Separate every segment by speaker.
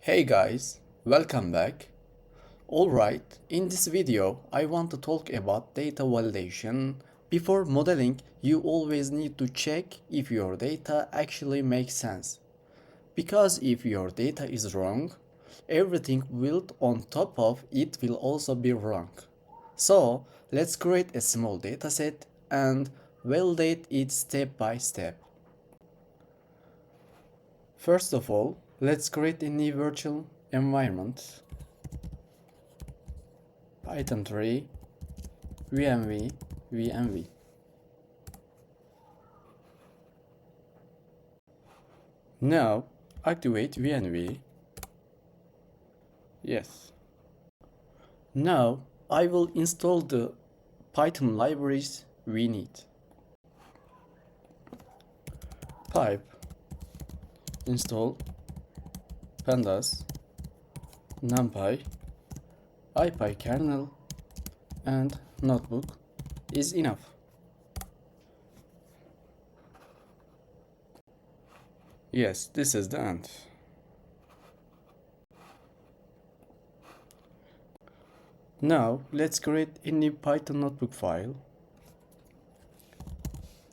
Speaker 1: Hey guys, welcome back. Alright, in this video I want to talk about data validation. Before modeling, you always need to check if your data actually makes sense. Because if your data is wrong, everything built on top of it will also be wrong. So let's create a small dataset and validate it step by step. First of all, let's create a new virtual environment. Python 3 VMV. Now activate VNV. Yes. Now I will install the Python libraries we need. Pipe install pandas numpy ipykernel and notebook is enough. Yes, this is the end. Now let's create a new Python notebook file.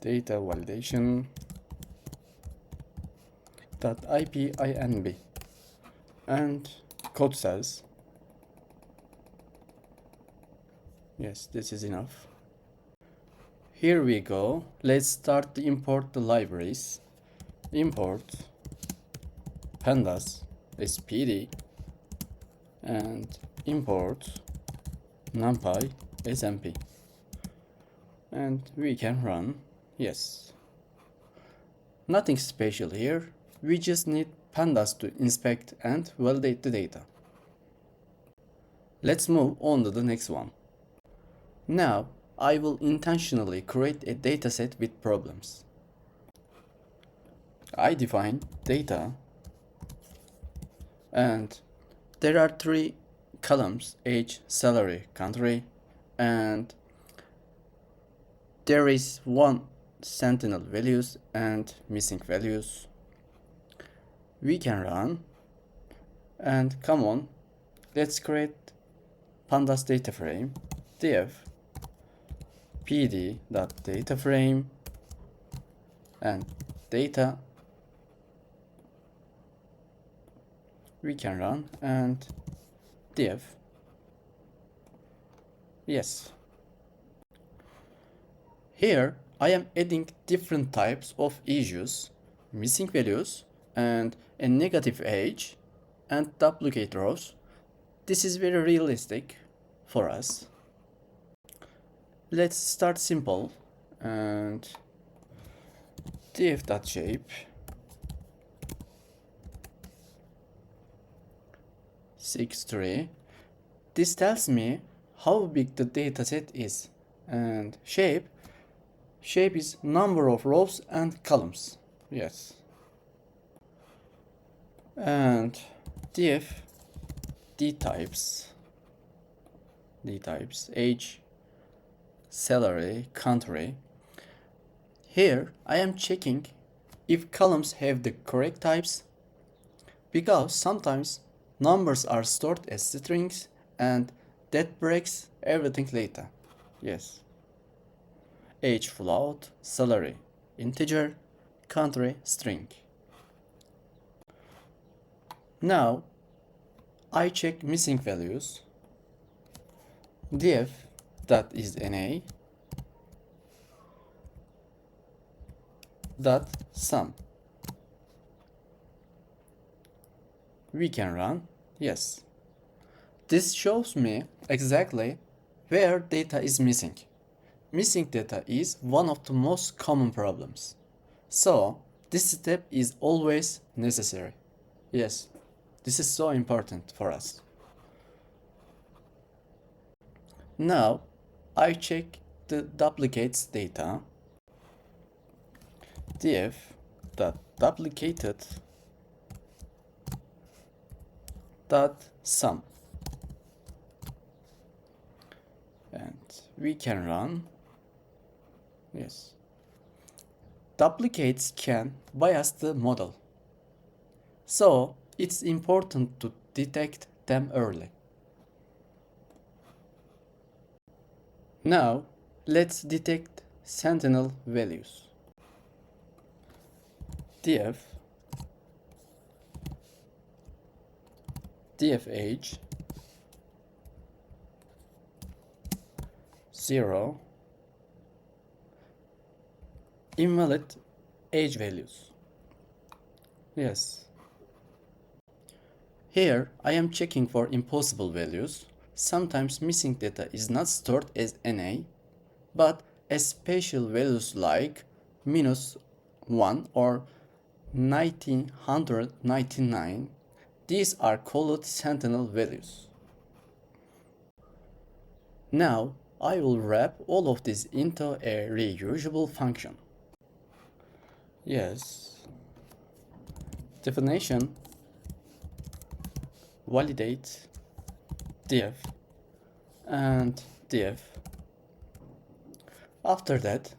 Speaker 1: Data validation .ipinb and code says yes, this is enough. Here we go. Let's start to import the libraries. Import pandas spd and import numpy smp and we can run. Yes, nothing special here. We just need pandas to inspect and validate the data. Let's move on to the next one. Now I will intentionally create a dataset with problems. I define data and there are three columns: age, salary, country, and there is one sentinel values and missing values. We can run and come on, let's create pandas data frame div pd.dataframe and data. We can run and div. Yes. Here I am adding different types of issues, missing values and a negative age and duplicate rows. This is very realistic for us. Let's start simple and div.shape 63. This tells me how big the dataset is, and shape is number of rows and columns. Yes. And div dtypes age, salary, country. Here I am checking if columns have the correct types, because sometimes numbers are stored as strings and that breaks everything later. Yes. Age flawed, salary integer, country string. Now I check missing values. Div that is na dot sum. We can run. Yes. This shows me exactly where data is missing. Missing data is one of the most common problems. So this step is always necessary. Yes, this is so important for us. Now I check the duplicates data. Div dot duplicated dot sum and we can run. Yes. Duplicates can bias the model. So It's important to detect them early. Now, let's detect sentinel values. df, df_age, 0, invalid age values. Yes. Here, I am checking for impossible values. Sometimes missing data is not stored as NA, but as special values like -1 or 1999. These are called sentinel values. Now, I will wrap all of this into a reusable function. Yes. Definition, validate, df, and df. After that,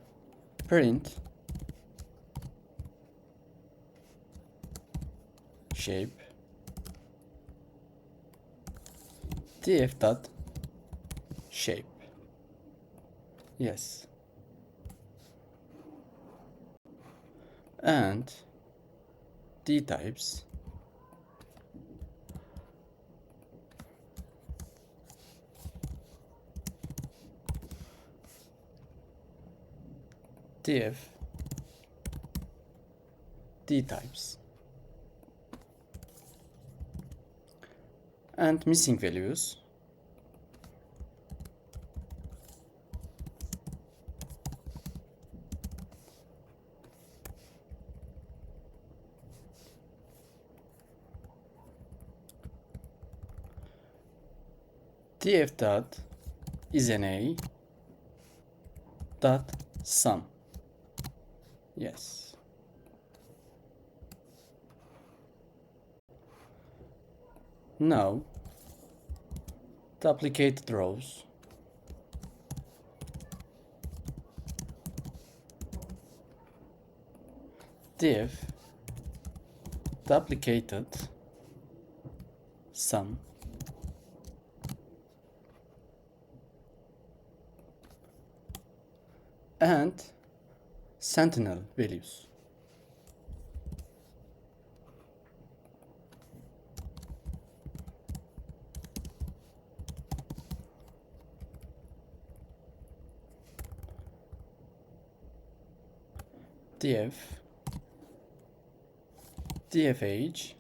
Speaker 1: print shape df dot shape. Yes. And d types df d types and missing values df dot is an a dot sum. Yes. Now, duplicated rows div duplicated sum and sentinel values. df df_age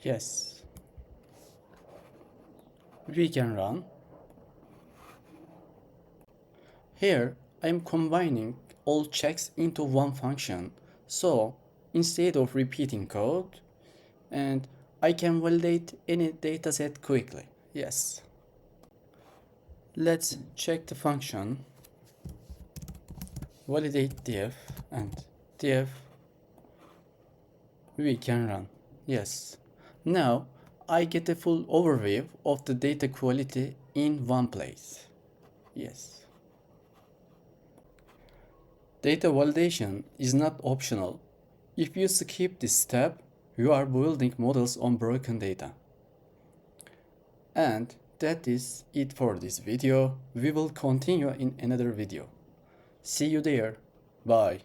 Speaker 1: yes, we can run. Here I am combining all checks into one function, so instead of repeating code, and I can validate any dataset quickly. Yes. Let's check the function validate df and df. We can run. Yes. Now I get a full overview of the data quality in one place. Yes. Data validation is not optional. If you skip this step, you are building models on broken data. And that is it for this video. We will continue in another video. See you there. Bye.